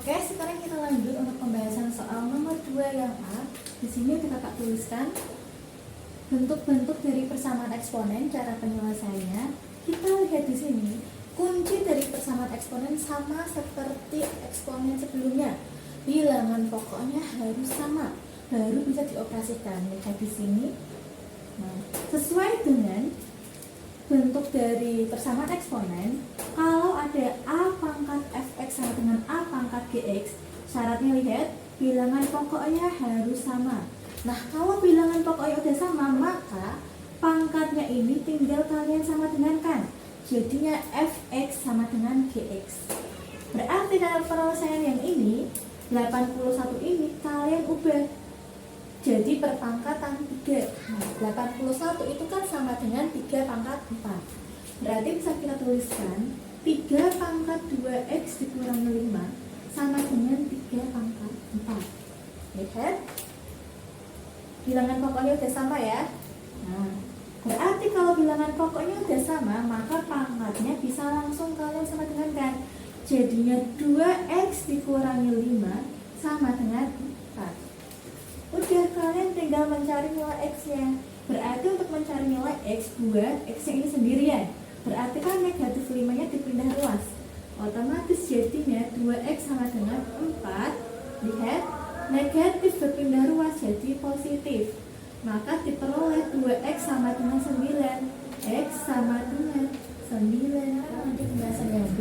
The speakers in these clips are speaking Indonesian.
Oke, sekarang kita lanjut untuk pembahasan soal nomor 2 yang A. Di sini kita tak tuliskan bentuk-bentuk dari persamaan eksponen, cara penyelesaiannya. Kita lihat di sini, kunci dari persamaan eksponen sama seperti eksponen sebelumnya. Bilangan pokoknya harus sama, baru bisa dioperasikan. Lihat di sini. Nah, sesuai dengan bentuk dari persamaan eksponen, kalau ada A pangkat fx sama dengan A pangkat gx, syaratnya lihat, bilangan pokoknya harus sama. Nah, kalau bilangan pokoknya udah sama, maka pangkatnya ini tinggal kalian sama dengan kan. Jadinya fx sama dengan gx. Berarti dalam penyelesaian yang ini, 81 ini kalian ubah jadi perpangkatan 3. Nah, 81 itu kan sama dengan 3 pangkat 4. Berarti bisa kita tuliskan 3 pangkat 2x dikurangi 5 sama dengan 3 pangkat 4. Lihat, bilangan pokoknya udah sama ya. Nah, berarti kalau bilangan pokoknya udah sama, maka pangkatnya bisa langsung kalian sama dengan kan. Jadinya 2x dikurangi 5 sama dengan 4. Udah, kalian tinggal mencari nilai x-nya. Berarti untuk mencari nilai x, buat x-nya ini sendirian. Berarti kan negatif 5-nya dipindah ruas. Otomatis jadinya 2x sama dengan 4. Lihat, negatif berpindah ruas jadi positif. Maka diperoleh 2x sama dengan 9. X sama dengan 9. Nanti pembahasan yang B.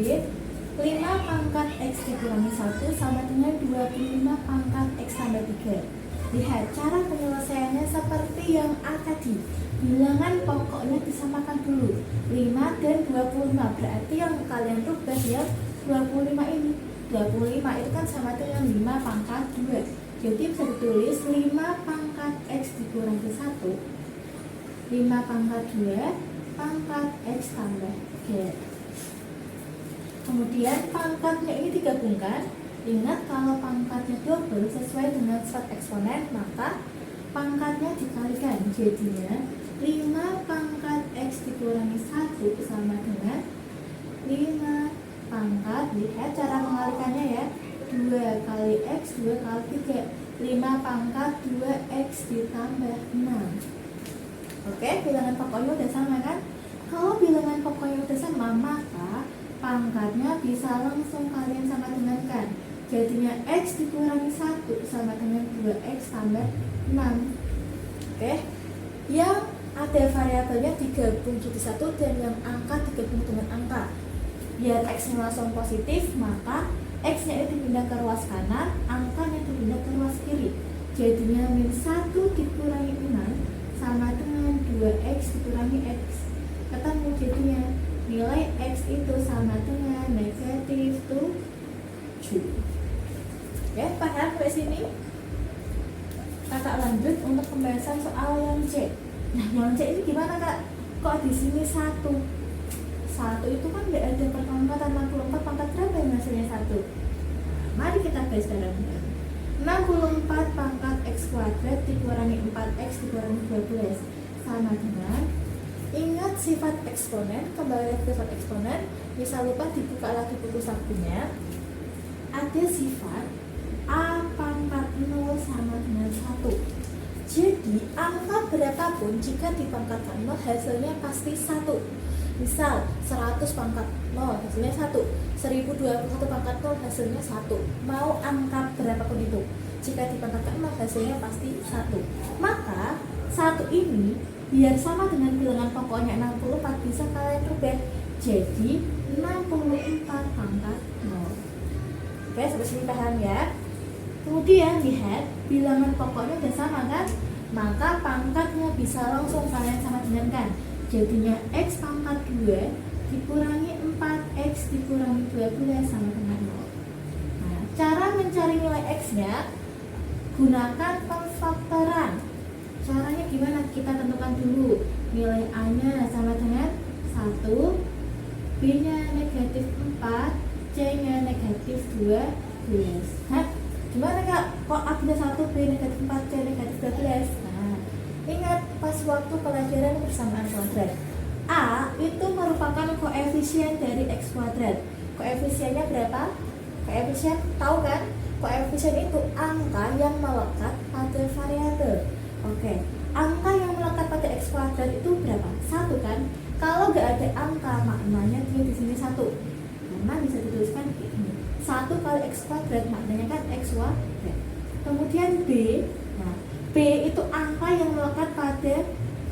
5 pangkat x dikurangi 1 sama dengan 25 pangkat x tambah 3. Lihat, cara penyelesaiannya seperti yang A tadi. Bilangan pokoknya disamakan dulu, 5 dan 25. Berarti yang kalian rubah ya 25 ini. 25 itu kan sama dengan 5 pangkat 2. Jadi bisa ditulis 5 pangkat x dikurangi 1, 5 pangkat 2 pangkat x tambah 3. Kemudian pangkatnya ini digabungkan. Ingat, kalau pangkatnya double sesuai dengan sifat eksponen, maka pangkatnya dikalikan. Jadinya 5 pangkat x dikurangi 1 sama dengan 5 pangkat, lihat cara mengalikannya ya, 2 kali x, 2 kali 3, 5 pangkat 2x ditambah 6. Oke, bilangan pokoknya udah sama kan? Kalau bilangan pokoknya udah sama, maka pangkatnya bisa langsung kalian sama dengan kan. Jadinya x dikurangi 1 sama dengan 2x tambah 6. Oke, yang ada variabelnya digabung jadi 1 dan yang angka digabung dengan angka. Biar x-nya langsung positif, maka x-nya itu dipindah ke ruas kanan, angkanya dipindah ke ruas kiri. Jadinya min 1 dikurangi 6 sama dengan 2x dikurangi x. Ketemu jadinya nilai x itu sama dengan negatif 7. Ya, paham sampai sini? Kakak lanjut untuk pembahasan soal yang C. Nah, yang C ini gimana kak? Kok di sini 1? 1 itu kan nggak ada perpangkatan 64 pangkat berapa yang hasilnya 1? Mari kita bahas sekarang. 64 pangkat x kuadrat dikurangi 4x dikurangi 12 sama dengan, ingat sifat eksponen, kembali ke sifat eksponen. Bisa lupa dibuka lagi buku sakunya. Ada sifat A pangkat 0 sama dengan 1. Jadi angka berapapun jika dipangkatkan 0 hasilnya pasti 1. Misal 100 pangkat 0 hasilnya 1, 1021 pangkat 0 hasilnya 1. Mau angka berapapun itu, jika dipangkatkan 0 hasilnya pasti 1. Maka 1 ini biar sama dengan bilangan pokoknya 64 bisa kalian rubah jadi 64 pangkat 0. Oke, sampai sini paham ya? Kemudian lihat, bilangan pokoknya udah sama kan? Maka pangkatnya bisa langsung kalian sama dengan kan. Jadinya x pangkat 2 dikurangi 4x dikurangi 12 sama dengan 0. Nah, cara mencari nilai x-nya gunakan pemfaktoran. Caranya gimana? Kita tentukan dulu nilai a-nya sama dengan 1, b-nya negatif 4, c-nya negatif 12. Nah, gimana kak? Kok A-nya 1, B negatif 4, C negatif 12? Nah, ingat pas waktu pelajaran persamaan kuadrat, A itu merupakan koefisien dari x kuadrat. Koefisiennya berapa? Koefisien tahu kan? Koefisien itu angka yang melekat pada variabel. Oke, angka yang melekat pada x kuadrat itu berapa? 1 kan? Kalau nggak ada angka, maknanya dia di sini 1. Karena bisa dituliskan ini. 1 kali x kuadrat maknanya kan x kuadrat. Kemudian B, nah B itu angka yang melekat pada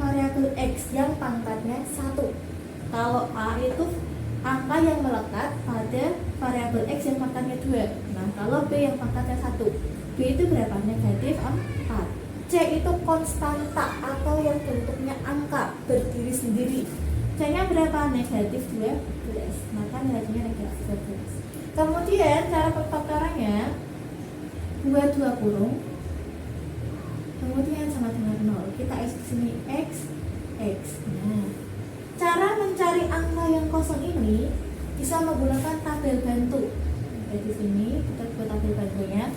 variabel x yang pangkatnya 1. Kalau A itu angka yang melekat pada variabel x yang pangkatnya 2. Nah, kalau B yang pangkatnya 1. B itu berapa? Negatif 4. C itu konstanta atau yang bentuknya angka berdiri sendiri. C-nya berapa? Negatif 12. Maka nilainya negatif 12. Kemudian cara pertukarannya 2 kurung kemudian sama dengan 0. Kita isi di sini x. Nah, cara mencari angka yang kosong ini bisa menggunakan tabel bantu. Oke, di sini kita buat tabel bantunya.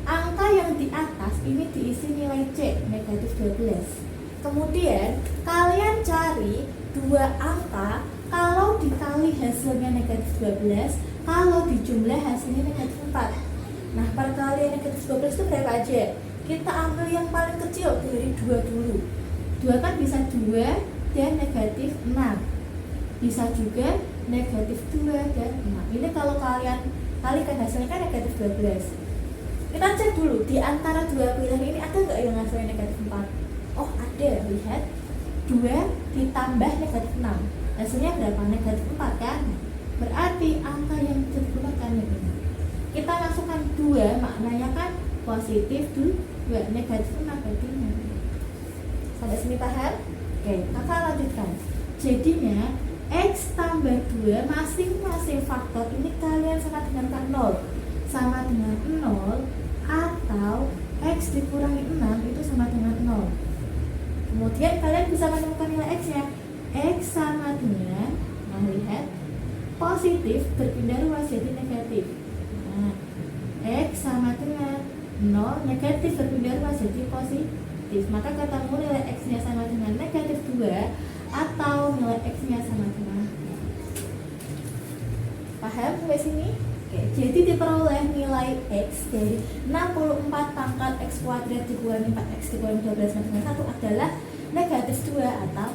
Angka yang di atas ini diisi nilai C negatif 12. Kemudian kalian cari dua angka, kalau dikali hasilnya negatif 12, kalau dijumlah hasilnya negatif 4. Nah, perkalian negatif 12 itu berapa aja? Kita ambil yang paling kecil dari 2 dulu. 2 kan bisa 2 dan negatif 6. Bisa juga negatif 2 dan 6. Ini kalau kalian kalikan hasilnya kan negatif 12. Kita cek dulu, di antara dua pilihan ini ada nggak yang hasilnya negatif 4? Oh, ada, lihat. 2 ditambah negatif 6. Hasilnya berapa? Negatif 4 kan? Berarti angka yang digunakan ini. Kita masukkan 2, maknanya kan positif 2, negatif 6 berarti 6. Sampai sini paham? Oke, kakak lanjutkan. Jadinya x tambah 2 masing-masing faktor ini kalian sama dengan 0. Sama dengan 0 atau x dikurangi 6 itu sama dengan 0. Kemudian kalian bisa menemukan nilai x nya. X sama dengan, nah lihat, positif berpindah ruas jadi negatif. Nah, x sama dengan 0, negatif berpindah ruas jadi positif. Maka ketemu nilai x nya sama dengan negatif 2 atau nilai x nya sama dengan 0. Paham sampai sini? Oke, jadi diperoleh nilai x dari 64 pangkat x kuadrat dikurangi 4x dikurangi 12 sama dengan 1 adalah negatif 2 atau.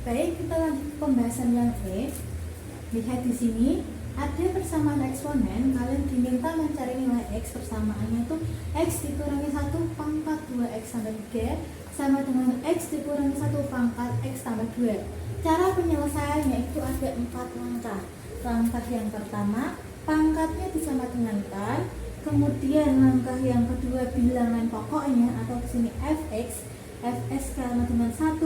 Baik, kita lanjut pembahasan yang B. Lihat di sini ada persamaan eksponen. Kalian diminta mencari nilai x, persamaannya itu x dikurangi 1 pangkat 2x tambah 3 sama dengan x dikurangi 1 pangkat x tambah 2. Cara penyelesaiannya itu ada 4 langkah. Langkah yang pertama, pangkatnya disamadengankan. Kemudian langkah yang kedua, bilangan pokoknya atau di sini fx. Fx sama dengan 1,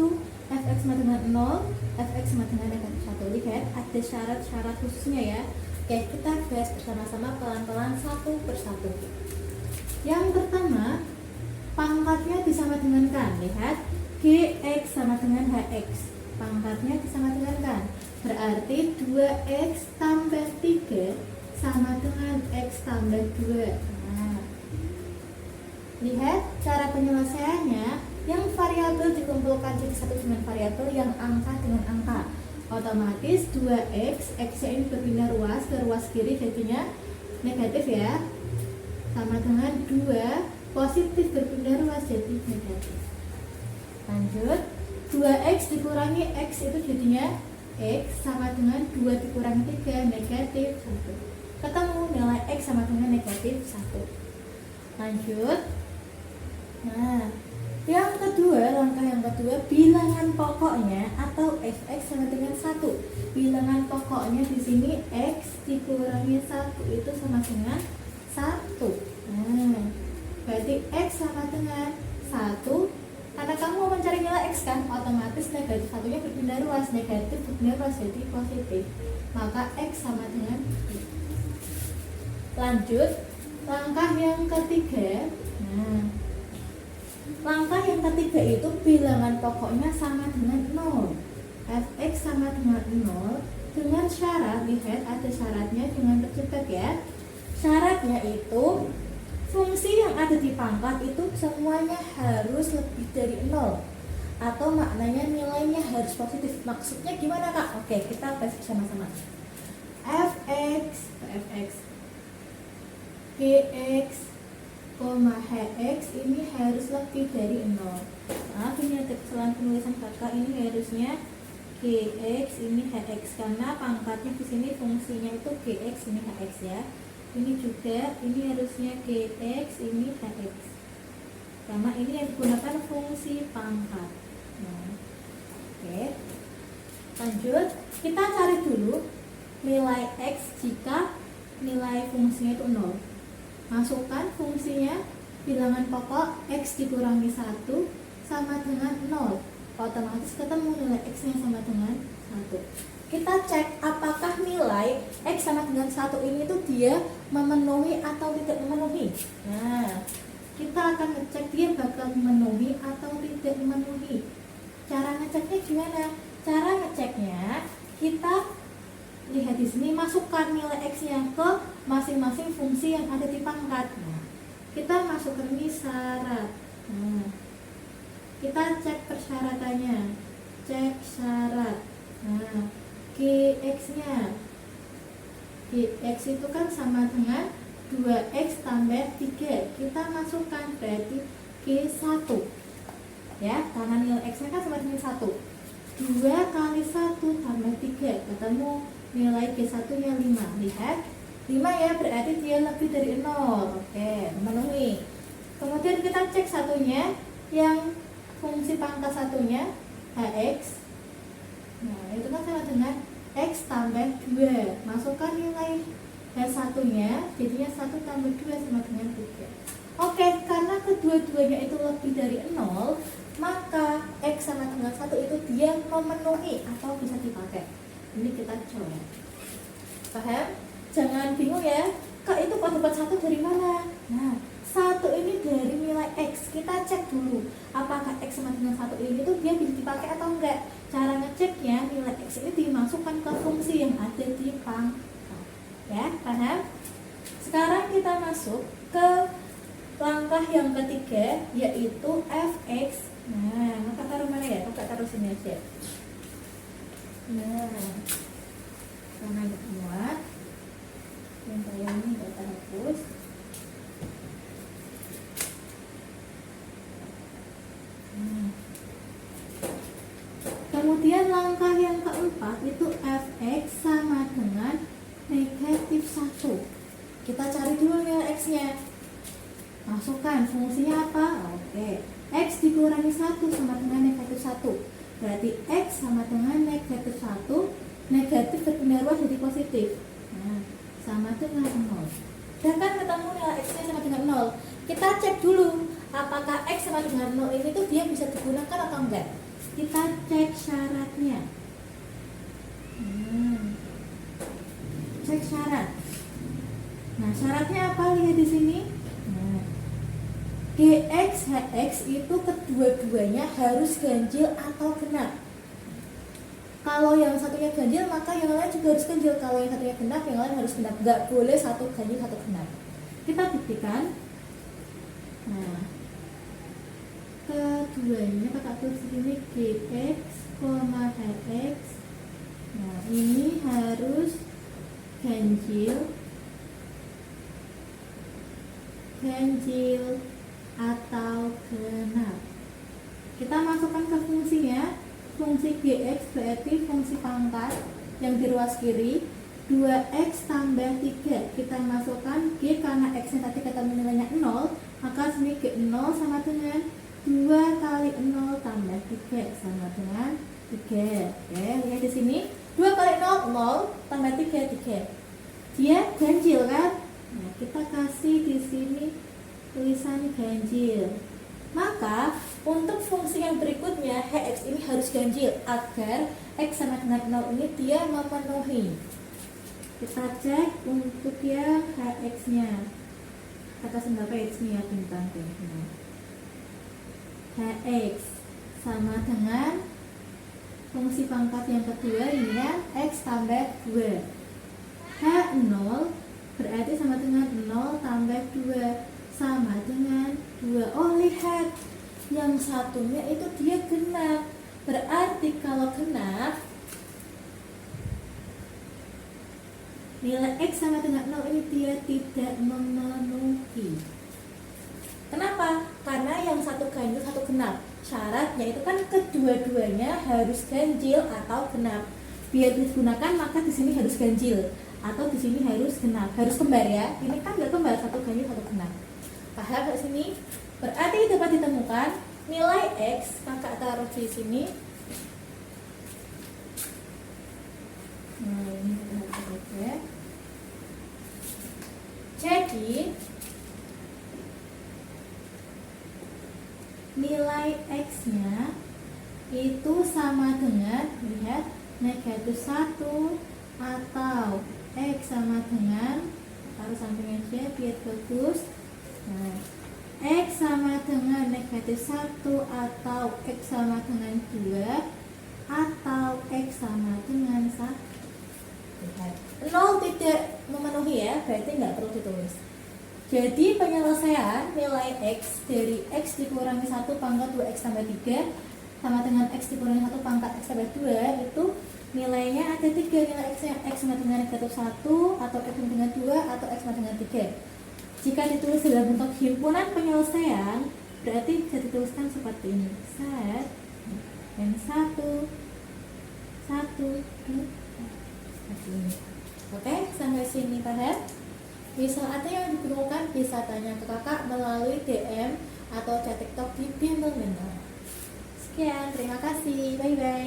fx sama dengan 0, fx sama dengan negatif 1. Lihat ada syarat-syarat khususnya ya. Oke, kita bahas bersama-sama pelan-pelan satu persatu. Yang pertama, pangkatnya disamadengankan. Lihat, gx sama dengan hx. Pangkatnya disamadengankan. Berarti 2x tambah 3 sama dengan x tambah 2. Nah, lihat cara penyelesaiannya. Yang variabel dikumpulkan jadi satu dengan variabel, yang angka dengan angka. Otomatis 2x, x-nya ini berpindah ruas ke ruas kiri jadinya negatif ya. Sama dengan 2, positif berpindah ruas jadi negatif. Lanjut, 2x dikurangi x itu jadinya x sama dengan 2 dikurangi 3, negatif 1. Ketemu nilai x sama dengan negatif 1. Lanjut. Nah, yang kedua, langkah yang kedua, bilangan pokoknya atau fx sama dengan 1. Bilangan pokoknya di sini x dikurangi 1 itu sama dengan 1. Nah, berarti x sama dengan 1. Karena kamu mau mencari nilai x kan, otomatis negatif 1-nya berpindah ruas, negatif berpindah ruas jadi positif. Maka x sama dengan 1. Lanjut, langkah yang ketiga. Nah, langkah yang ketiga itu bilangan pokoknya sama dengan 0. Fx sama dengan 0 dengan syarat, lihat ada syaratnya dengan tercepat ya. Syaratnya itu fungsi yang ada di pangkat itu semuanya harus lebih dari 0. Atau maknanya nilainya harus positif. Maksudnya gimana kak? Oke, kita bahas bersama-sama. fx gx, hx ini harus lebih dari 0. Maaf ini ada kesalahan penulisan kakak, ini harusnya gx ini hx karena pangkatnya di sini fungsinya itu gx ini hx ya. Ini juga ini harusnya gx ini hx karena ini yang digunakan fungsi pangkat. Nah, oke. Lanjut, kita cari dulu nilai x jika nilai fungsinya itu 0. Masukkan fungsinya, bilangan pokok x dikurangi 1 sama dengan 0. Otomatis ketemu nilai x nya sama dengan 1. Kita cek apakah nilai x sama dengan 1 ini tuh dia memenuhi atau tidak memenuhi. Nah, kita akan ngecek dia bakal memenuhi atau tidak memenuhi. Cara ngeceknya gimana? Cara ngeceknya kita lihat di sini, masukkan nilai x-nya ke masing-masing fungsi yang ada di pangkat. Nah, kita masukkan ini syarat. Nah, kita cek persyaratannya. Cek syarat. Nah, gx-nya. Gx itu kan sama dengan 2x tambah 3. Kita masukkan berarti g1. Ya, karena nilai x-nya kan sama dengan 1. 2 kali 1 tambah 3, ketemu nilai G1 nya 5. Lihat 5 ya, berarti dia lebih dari 0. Oke, memenuhi. Kemudian kita cek satunya, yang fungsi pangkat satunya hx. Nah, itu kan sama dengan x tambah 2. Masukkan nilai h1 nya, jadinya 1 tambah 2 sama dengan 3. Oke, karena kedua-duanya itu lebih dari 0, maka x sama dengan 1 itu dia memenuhi atau bisa dipakai. Ini kita coba. Paham? Jangan bingung ya, kak itu kok dapat 1 dari mana? Nah, 1 ini dari nilai x. Kita cek dulu apakah x sama dengan 1 ini tuh dia bisa dipakai atau enggak. Cara ngeceknya, nilai x ini dimasukkan ke fungsi yang ada di pangkat. Ya, paham? Sekarang kita masuk ke langkah yang ketiga, yaitu fx. Nah, maka taruh mana ya? Kakak taruh sini aja. Nah, karena nggak muat, yang kayak ini nggak terhapus. Nah, kemudian langkah yang keempat itu fx sama dengan negatif 1. Kita cari dulu nilai x-nya. Masukkan fungsinya apa? Oke. X dikurangi 1 sama dengan negatif 1. Berarti X sama dengan negatif 1. Negatif berpindah ruas jadi positif. Nah, sama dengan 0. Dan kan ketemu nilai X-nya sama dengan 0. Kita cek dulu apakah X sama dengan 0 ini tuh dia bisa digunakan atau enggak. Kita cek syaratnya. Cek syarat. Nah, syaratnya apa? Lihat di sini. Nah, gx, hx itu kedua-duanya harus ganjil atau genap. Kalau yang satunya ganjil, maka yang lain juga harus ganjil. Kalau yang satunya genap, yang lain harus genap. Gak boleh satu ganjil, satu genap. Kita buktikan. Nah, keduanya kakak tulis ini gx, hx. Nah, ini harus ganjil atau genap. Kita masukkan ke fungsinya. Fungsi gx berarti fungsi pangkat yang di ruas kiri. 2x tambah 3. Kita masukkan g karena x nya tadi ketemu nilainya 0, maka sini g0 sama dengan 2 kali 0 tambah 3 sama dengan 3. Oke, lihat di sini 2 kali 0, 0 tambah 3, 3. Dia ganjil kan? Nah, kita kasih di sini tulisan ganjil. Maka untuk fungsi yang berikutnya hx ini harus ganjil agar x sama dengan 0 ini dia memenuhi. Kita cek untuk yang hx-nya. Kata berapa x-nya ya, bintang. Hx sama dengan fungsi pangkat yang kedua ini ya, x tambah 2. H0 berarti sama dengan 0 tambah 2 sama dengan 2. Oh, lihat yang satunya itu dia genap. Berarti kalau genap nilai X sama dengan 0 ini dia tidak memenuhi. Kenapa? Karena yang satu ganjil satu genap. Syaratnya itu kan kedua-duanya harus ganjil atau genap. Biar digunakan maka di sini harus ganjil atau di sini harus genap, harus kembar ya. Ini kan nggak kembar, satu ganjil satu genap. Paham ke sini? Berarti dapat ditemukan nilai X, kakak taruh di sini. Nah, ini kita. Jadi nilai X-nya itu sama dengan, lihat, negatif 1 atau X sama dengan, taruh samping aja biar bagus. Nah, X sama dengan negatif 1 atau X sama dengan 2 atau X sama dengan 1. Lihat, 0 tidak memenuhi ya, berarti nggak perlu ditulis. Jadi penyelesaian nilai X dari X dikurangi 1 pangkat 2X tambah 3 sama dengan X dikurangi 1 pangkat X tambah 2 itu nilainya ada 3. Nilai X yang X sama dengan negatif 1 atau X sama dengan 2 atau X sama dengan 3. Jika ditulis dalam bentuk himpunan penyelesaian berarti bisa dituliskan seperti ini. Set yang 1 seperti ini. Oke, sampai sini paham? Misalnya yang diperlukan bisa tanya ke kakak melalui DM atau chat TikTok di Bimbel Mentor. Sekian, terima kasih, bye bye.